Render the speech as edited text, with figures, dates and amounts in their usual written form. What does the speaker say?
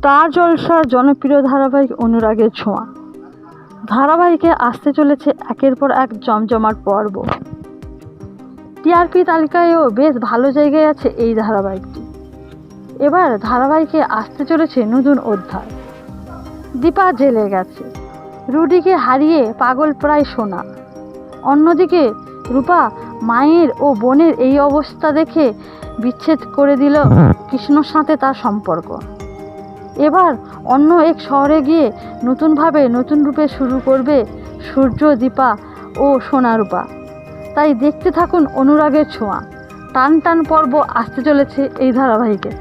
Star জলসার জনপ্রিয় ধারাবাহিক অনুরাগের ছোঁয়া ধারাবাহিকে আসতে চলেছে একের পর এক জমজমাট পর্ব। টিআরপি তালিকায়ও বেশ ভালো জায়গায় আছে এই ধারাবাহিকটি। এবার ধারাবাহিকে আসতে চলেছে নতুন অধ্যায়। দীপা জেলে গেছে, রুডিকে হারিয়ে পাগল প্রায় সোনা। অন্যদিকে রূপা মায়ের ও বোনের এই অবস্থা দেখে বিচ্ছেদ করে দিল কৃষ্ণর সাথে তার সম্পর্ক। এবার অন্য এক শহরে গিয়ে নতুনভাবে নতুন রূপে শুরু করবে সূর্য, দীপা ও সোনা রূপা। তাই দেখতে থাকুন অনুরাগের ছোঁয়া। টান টান পর্ব আসতে চলেছে এই ধারাবাহিকে।